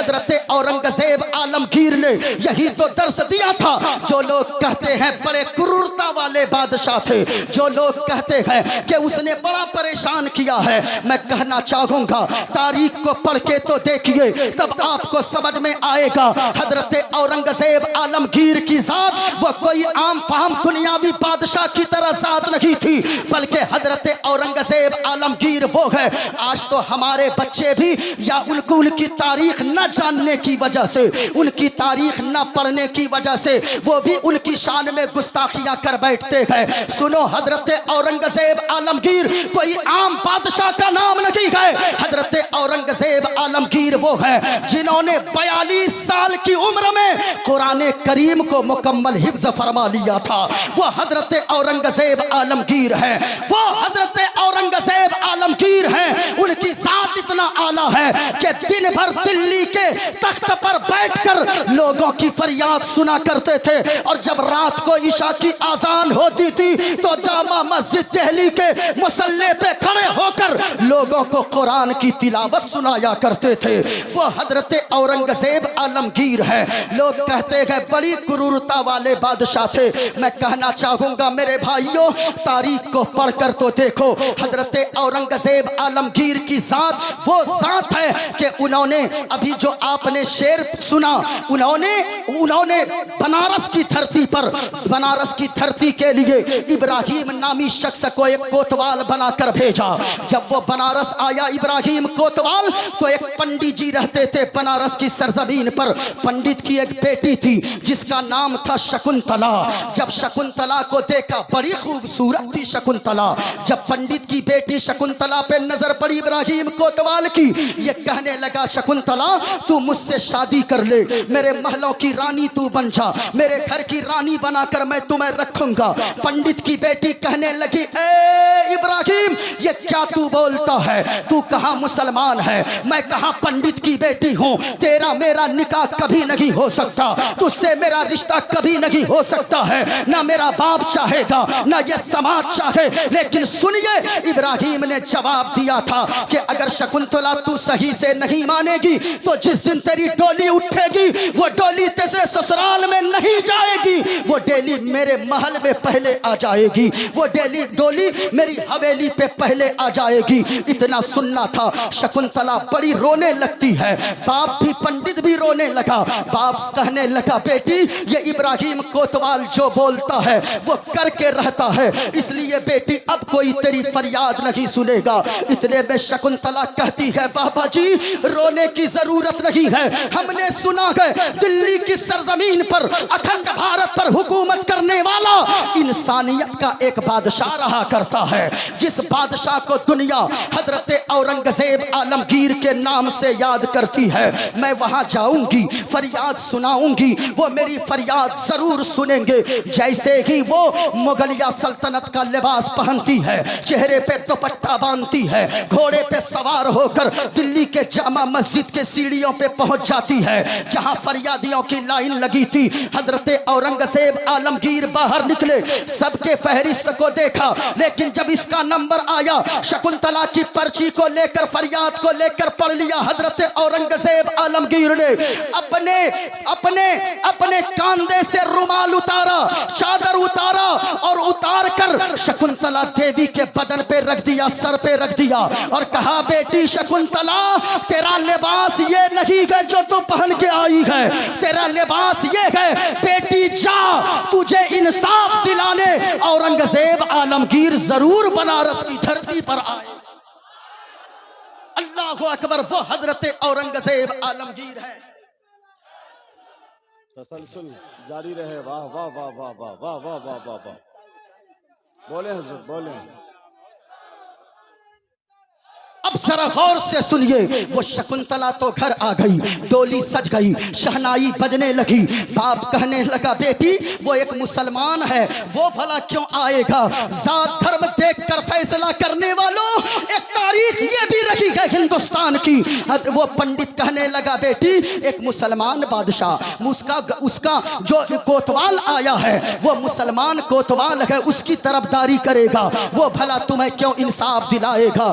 حضرت اورنگزیب عالمگیر نے یہی تو درس دیا تھا. جو لوگ کہتے ہیں بڑے کرورتا والے بادشاہ تھے, جو لوگ کہتے ہیں کہ اس نے بڑا پریشان کیا ہے, میں کہنا چاہوں گا تاریخ کو پڑھ کے تو دیکھیے, تب آپ کو سمجھ میں آئے گا. حضرت اورنگزیب عالمگیر کی ذات وہ کوئی عام فہم دنیاوی بادشاہ کی طرح ذات نہیں تھی, بلکہ حضرت اورنگزیب عالمگیر وہ ہے. آج تو ہمارے بچے بھی یا ان کو ان کی تاریخ نہ جاننے کی وجہ سے, ان کی تاریخ نہ پڑھنے کی وجہ سے وہ بھی ان کی شان میں گستاخیاں کر بیٹھتے ہیں. سنو, حضرت اورنگزیب عالمگیر کوئی عام بادشاہ کا نام نہیں ہے. حضرت اورنگزیب عالمگیر وہ ہے جنہوں نے 42 سال کی عمر میں قرآن کریم کو مکمل حفظ فرما لیا تھا. وہ حضرت اورنگزیب عالمگیر ہے, وہ حضرت اورنگزیب عالمگیر ہیں. ان کی ذات اتنا اعلیٰ ہے کہ دن بھر دلی کے تخت پر بیٹھ کر لوگوں کی فریاد سنا کرتے تھے, اور جب رات کو عشاء کی آذان ہوتی تھی تو جامع مسجد دہلی کے مصلی پہ کھڑے ہو کر لوگوں کو قرآن کی تلاوت سنایا کرتے تھے. وہ حضرت اورنگزیب عالمگیر ہے. لوگ کہتے ہیں بڑی کرورتا والے بادشاہ تھے. میں کہنا چاہوں گا میرے بھائیوں, تاریخ کو پڑھ کر تو دیکھو. حضرت اورنگزیب عالمگیر کی ذات وہ ذات ہے کہ انہوں نے ابھی جو آپ نے شعر سنا, انہوں نے بنارس کی دھرتی پر, بنارس کی دھرتی کے لیے ابراہیم نامی شخص کو ایک کوتوال بنا کر بھیجا. جب وہ بنارس آیا ابراہیم کوتوال, تو ایک پنڈت جی رہتے تھے بنارس کی سرزمین پر. پنڈت کی ایک بیٹی تھی جس کا نام تھا شکنتلا. جب شکنتلا کو دیکھا, بڑی خوبصورت تھی شکنتلا. جب پنڈت کی بیٹی شکنتلا پہ نظر پڑی ابراہیم کوتوال کی, یہ کہنے لگا شکنتلا تو مجھ سے شادی کر لے, میرے محلوں کی رانی تو بن جا, میرے گھر کی رانی بنا کر میں تمہیں رکھوں گا. پنڈت کی بیٹی کہنے لگی اے ابراہیم یہ کیا تو بولتا ہے, تو کہاں مسلمان ہے, میں کہاں پنڈت کی بیٹی ہوں, تیرا میرا نکاح کبھی نہیں ہو سکتا, تجھ سے میرا رشتہ کبھی نہیں ہو سکتا ہے, نہ میرا باپ چاہے گا نہ یہ سماج چاہے. لیکن سنیے, ابراہیم نے جواب دیا تھا کہ اگر شکنتلا تو صحیح سے نہیں مانے گی تو جس دن تیری ڈولی اٹھے گی وہ ڈولی تیسے سسرال میں نہیں جائے گی, وہ ڈولی میرے محل میں پہلے آ جائے گی, وہ ڈولی میری حویلی پہ پہلے آ جائے گی. اتنا سننا تھا. شکنتلا بڑی رونے لگتی ہے, باپ بھی پنڈت بھی رونے لگا. باپ کہنے لگا بیٹی یہ ابراہیم کوتوال جو بولتا ہے وہ کر کے رہتا ہے, اس لیے بیٹی اب کوئی تیری فریاد نہیں سنے گا. اتنے میں شکنتلا کہتی ہے بابا جی رونے کی ضرورت نہیں ہے, ہم نے سنا ہے دلی کی سرزمین پر اکھنڈ بھارت پر حکومت کرنے والا انسانیت کا ایک بادشاہ رہا کرتا ہے, جس بادشاہ کو دنیا حضرت اورنگزیب عالمگیر کے نام سے یاد کرتی ہے. میں وہاں جاؤں گی, فریاد سناؤں گی, وہ میری فریاد ضرور سنیں گے. جیسے ہی وہ مغلیہ سلطنت کا لباس پہنتی ہے, چہرے پہ دوپٹہ باندھتی ہے, گھوڑے پہ سوار ہو کر دلی کے جامع مسجد کے سیڑھیوں پہ پہنچ جاتی ہے جہاں فریادیوں کی لائن لگی تھی. حضرت اورنگزیب عالمگیر باہر نکلے, سب کے فہرست کو دیکھا, لیکن جب اس کا نمبر آیا شکنتلا کی پرچی کو لے کر, فریاد کو لے کر پڑھ لیا. حضرت اورنگزیب عالمگیر نے اپنے کاندھے سے رومال اتارا, چادر اتارا, اور اتار کر شکنتلا دیوی کے بدن پہ رکھ دیا, سر پہ رکھ دیا, اور کہا بیٹی شکنتلا تیرا لباس یہ نہیں ہے جو تو پہن کے آئی ہے, تیرا لباس یہ ہے بیٹی جا تجھے انصاف دلانے اورنگزیب عالمگیر ضرور بنارس کی دھرتی پر آئے. اللہ اکبر, وہ حضرت اورنگزیب عالمگیر ہے. تسلسل جاری رہے. واہ واہ واہ واہ واہ واہ واہ واہ واہ واہ. بولے حضرت بولے. اب ذرا غور سے سنیے, وہ شکنتلا تو گھر آ گئی, ڈولی سج گئی, شہنائی بجنے لگی. باپ کہنے لگا بیٹی وہ ایک مسلمان ہے, وہ بھلا کیوں آئے گا, ذات دھرم دیکھ کر فیصلہ کرنے والوں ایک تاریخ یہ بھی رہی ہے ہندوستان کی. وہ پنڈت کہنے لگا بیٹی ایک مسلمان بادشاہ, اس کا جو کوتوال آیا ہے وہ مسلمان کوتوال ہے, اس کی طرفداری کرے گا, وہ بھلا تمہیں کیوں انصاف دلائے گا.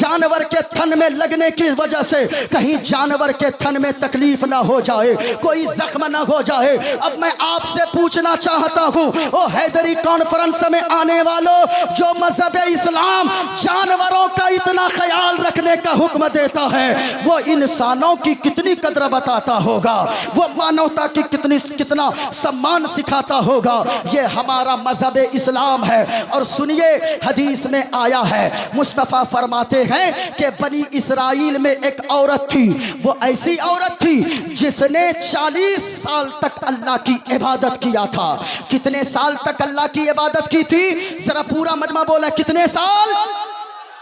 جانور کے تھن میں لگنے کی وجہ سے کہیں جانور کے تھن میں تکلیف نہ ہو جائے, کوئی زخم نہ ہو جائے. اب میں آپ سے پوچھنا چاہتا ہوں, او حیدری کانفرنس میں آنے والوں, جو مذہب اسلام جانوروں کا اتنا خیال رکھنے کا حکم دیتا ہے, وہ انسانوں کی کتنی قدر بتاتا ہوگا, وہ مانوتا کی کتنا سمان سکھاتا ہوگا. یہ ہمارا مذہب اسلام ہے. اور سنیے, حدیث میں آیا ہے, مصطفیٰ فرماتے ہیں کہ بنی اسرائیل میں ایک عورت تھی, وہ ایسی عورت تھی جس نے 40 سال تک اللہ کی عبادت کیا تھا. کتنے سال تک اللہ کی عبادت کی تھی؟ ذرا پورا مجمع بولا, کتنے سال؟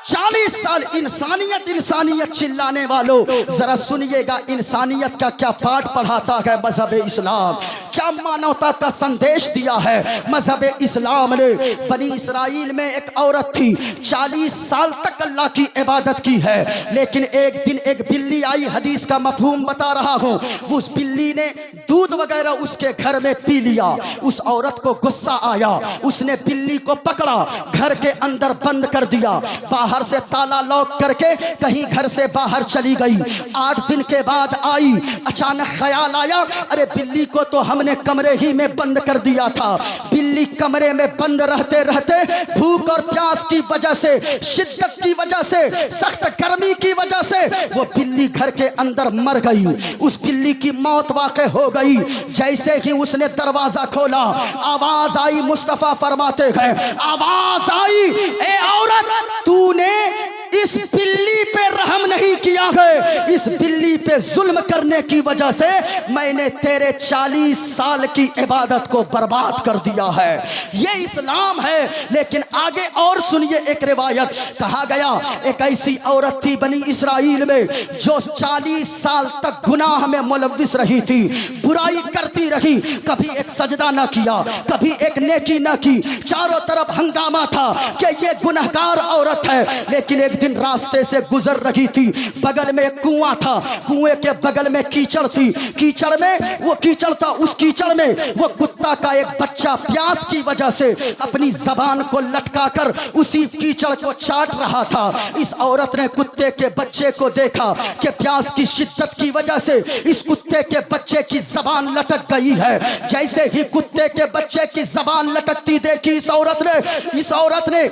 40 سال. انسانیت چلانے والوں ذرا سنیے گا, انسانیت کا کیا پاٹ پڑھاتا ہے مذہب اسلام, کیا مانوتا کا سندیش دیا ہے مذہب اسلام نے. بنی اسرائیل میں ایک عورت تھی, 40 سال تک اللہ کی عبادت کی ہے, لیکن ایک دن ایک بلی آئی. حدیث کا مفہوم بتا رہا ہوں. اس بلی نے دودھ وغیرہ اس کے گھر میں پی لیا. اس عورت کو غصہ آیا, اس نے بلی کو پکڑا, گھر کے اندر بند کر دیا, باہر سے تالا لاک کر کے کہیں گھر سے باہر چلی گئی. 8 دن کے بعد آئی, اچانک خیال آیا, ارے بلی کو تو ہم نے کمرے ہی میں بند کر دیا تھا. بلی کمرے میں بند رہتے رہتے بھوک اور پیاس کی وجہ سے, شدت کی وجہ سے, سخت گرمی کی وجہ سے وہ بلی گھر کے اندر مر گئی. اس بلی کی موت واقع ہو گئی. جیسے ہی اس نے دروازہ کھولا, آواز آئی. مصطفیٰ فرماتے ہیں, آواز آئی, اے عورت, تو نے اس بلی پہ رحم نہیں کیا ہے, اس بلی پہ ظلم کرنے کی وجہ سے میں نے تیرے 40 سال کی عبادت کو برباد کر دیا ہے. یہ اسلام ہے. لیکن آگے اور سنیے, ایک روایت کہا گیا, ایک ایسی عورت تھی بنی اسرائیل میں جو 40 سال تک گناہ میں ملوث رہی تھی, برائی کرتی رہی, کبھی ایک سجدہ نہ کیا, کبھی ایک نیکی نہ کی. چاروں طرف ہنگامہ تھا کہ یہ گنہگار عورت ہے. لیکن ایک دن راستے سے گزر رہی تھی, بغل میں ایک کنواں تھا, کنویں کے بغل میں کیچڑ تھی, کیچڑ میں وہ کیچڑ تھا, اس کیچڑ میں وہ کتا کا ایک بچہ پیاس کی وجہ سے اپنی زبان کو لٹکا کر اسی کیچڑ کو چاٹ رہا تھا. اس عورت نے کتے کے بچے کو دیکھا کہ پیاس کی شدت کی وجہ سے اس کتے کے بچے کی زبان لٹک گئی ہے. جیسے ہی کتے کے بچے کی زبان لٹکتی دیکھی اس عورت نے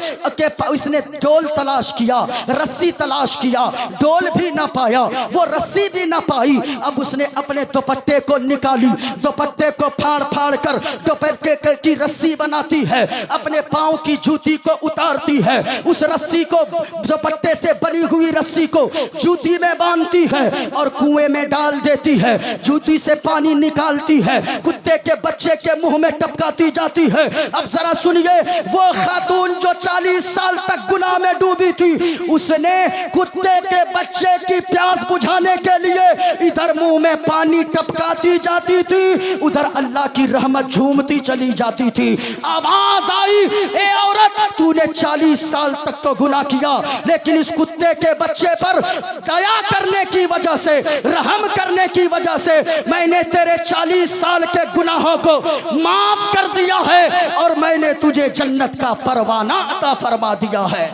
اس نے ڈول تلاش کیا, رسی تلاش کیا, ڈول بھی نہ پایا, وہ رسی بھی نہ پائی. اب اس نے اپنے دوپٹے کو نکالی, دوپٹے کو پھاڑ کر دوپٹے کی رسی بناتی ہے, اپنے پاؤں کی جوتی کو اتارتی ہے, اس رسی کو, دوپٹے سے بنی ہوئی رسی کو جوتی میں باندھتی ہے اور کنویں میں ڈال دیتی ہے. جوتی سے پانی نکالتی ہے, کتے کے بچے کے منہ میں ٹپکاتی جاتی ہے. اب ذرا سنیے, وہ خاتون جو 40 سال تک گناہ میں ڈوبی تھی, اس نے کتے کے بچے کی پیاس بجھانے کے لیے ادھر منہ میں پانی ٹپکاتی جاتی تھی, ادھر اللہ کی رحمت جھومتی چلی جاتی تھی. آواز آئی, اے عورت, تو نے 40 سال تک تو گناہ کیا, لیکن اس کتے کے بچے پر دیا کرنے کی وجہ سے, رحم کرنے کی وجہ سے میں نے تیرے 40 سال کے گناہوں کو معاف کر دیا ہے اور میں نے تجھے جنت کا پروانہ عطا فرما دیا ہے.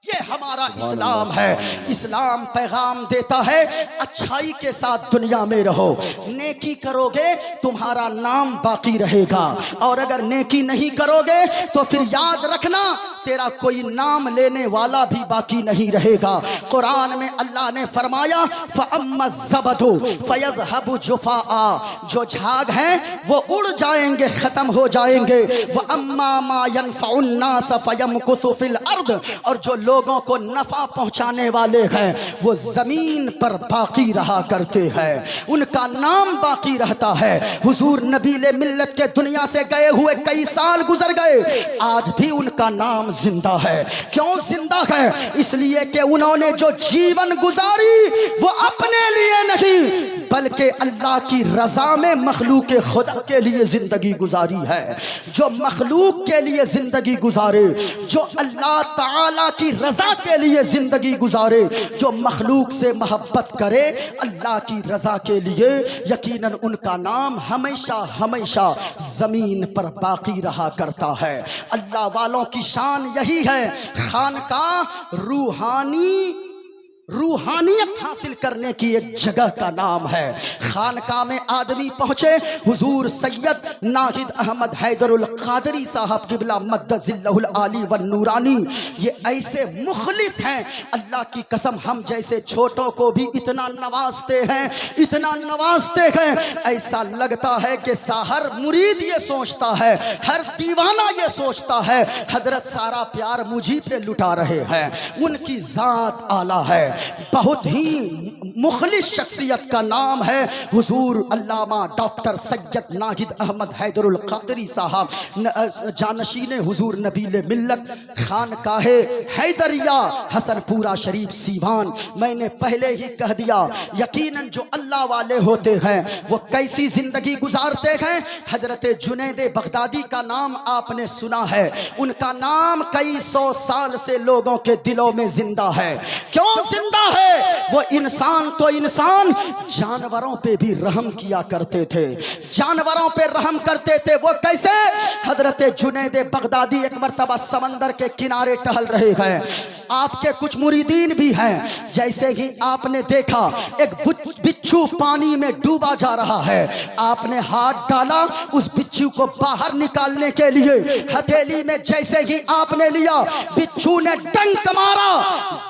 یہ ہمارا اسلام ہے. اسلام پیغام دیتا ہے, اچھائی کے ساتھ دنیا میں رہو, نیکی کرو گے تمہارا نام باقی رہے گا, اور اگر نیکی نہیں کرو گے تو پھر یاد رکھنا تیرا کوئی نام لینے والا بھی باقی نہیں رہے گا. قرآن میں اللہ نے فرمایا, فَأَمَّا الزَّبَدُ فَيَذْهَبُ جُفَاءً, جو جھاگ ہیں وہ اڑ جائیں گے, ختم ہو جائیں گے. وَأَمَّا مَا يَنْفَعُ النَّاسَ فَيَمْكُثُ فِي الْأَرْضِ, اور جو لوگوں کو نفع پہنچانے والے ہیں وہ زمین پر باقی رہا کرتے ہیں, ان کا نام باقی رہتا ہے. حضور نبیل ملت کے دنیا سے گئے ہوئے کئی سال گزر گئے, آج بھی ان کا نام زندہ ہے. کیوں زندہ ہے؟ اس لیے کہ انہوں نے جو جیون گزاری وہ اپنے لیے نہیں بلکہ اللہ کی رضا میں مخلوق خدا کے لیے زندگی گزاری ہے. جو مخلوق کے لیے زندگی گزارے, جو اللہ تعالی کی رضا کے لیے زندگی گزارے, جو مخلوق سے محبت کرے اللہ کی رضا کے لیے, یقیناً ان کا نام ہمیشہ ہمیشہ زمین پر باقی رہا کرتا ہے. اللہ والوں کی شان عنوان یہی ہے، خانقاہ روحانیت حاصل کرنے کی ایک جگہ کا نام ہے۔ خانقاہ میں آدمی پہنچے، حضور سید ناہید احمد حیدر القادری صاحب قبلہ مد ظلہ العالی والنورانی یہ ایسے مخلص ہیں، اللہ کی قسم ہم جیسے چھوٹوں کو بھی اتنا نوازتے ہیں، ایسا لگتا ہے کہ ہر مرید یہ سوچتا ہے، ہر دیوانہ یہ سوچتا ہے حضرت سارا پیار مجھی پہ لٹا رہے ہیں۔ ان کی ذات اعلیٰ ہے، بہت ہی مخلص شخصیت کا نام ہے حضور علامہ ڈاکٹر سید ناہید احمد حیدر القادری صاحب، جانشین حضور نبیل ملت، خانقاہ حیدریہ حسن پورہ شریف سیوان۔ میں نے پہلے ہی کہہ دیا، یقیناً جو اللہ والے ہوتے ہیں وہ کیسی زندگی گزارتے ہیں۔ حضرت جنید بغدادی کا نام آپ نے سنا ہے، ان کا نام کئی سو سال سے لوگوں کے دلوں میں زندہ ہے۔ کیوں زندہ ہے؟ وہ انسان تو انسان، جانوروں پہ بھی رحم کیا کرتے تھے، جانوروں پہ رحم کرتے تھے۔ وہ کیسے؟ حضرت جنید بغدادی ایک مرتبہ سمندر کے کنارے ٹہل رہے ہیں، آپ کے کچھ مریدین بھی ہیں، جیسے ہی آپ نے دیکھا ایک بچھو پانی میں ڈوبا جا رہا ہے، آپ نے ہاتھ ڈالا اس بچھو کو باہر نکالنے کے لیے، ہتھیلی میں جیسے ہی آپ نے لیا، بچھو نے ڈنک مارا،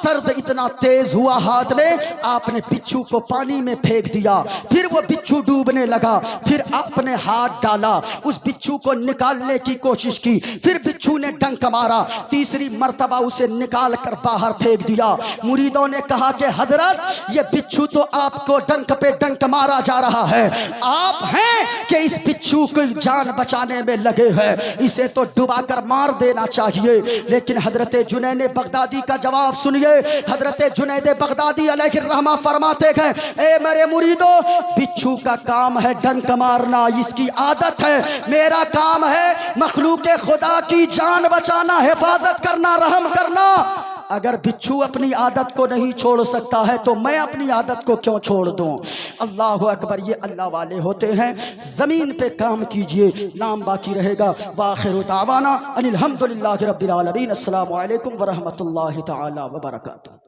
درد اتنا تیز ہوا ہاتھ میں، آپ نے بچھو کو پانی میں پھینک دیا، پھر وہ بچھو ڈوبنے لگا، پھر آپ نے ہاتھ ڈالا، اس بچھو کو نکالنے کی کوشش کی، پھر بچھو نے ڈنک مارا، تیسری مرتبہ اسے نکال کر باہر پھینک دیا۔ مریدوں نے کہا کہ حضرت یہ بچھو تو آپ کو ڈنک پہ ڈنک مارا جا رہا ہے، آپ ہیں کہ اس بچھو کو جان بچانے میں لگے ہیں، اسے تو ڈبا کر مار دینا چاہیے۔ لیکن حضرت جنید بغدادی کا جواب سنیے، حضرت جنید بغدادی علیہ الرحمہ فرماتے ہیں، اے میرے مریدو، بچھو کا کام ہے ڈنک مارنا، اس کی عادت ہے، میرا کام ہے مخلوق خدا کی جان بچانا، حفاظت کرنا، رحم کرنا۔ اگر بچھو اپنی عادت کو نہیں چھوڑ سکتا ہے تو میں اپنی عادت کو کیوں چھوڑ دوں؟ اللہ اکبر، یہ اللہ والے ہوتے ہیں۔ زمین پہ کام کیجئے، نام باقی رہے گا۔ وآخر دعوانا ان الحمدللہ رب العالمین۔ السلام علیکم ورحمۃ اللہ تعالی وبرکاتہ۔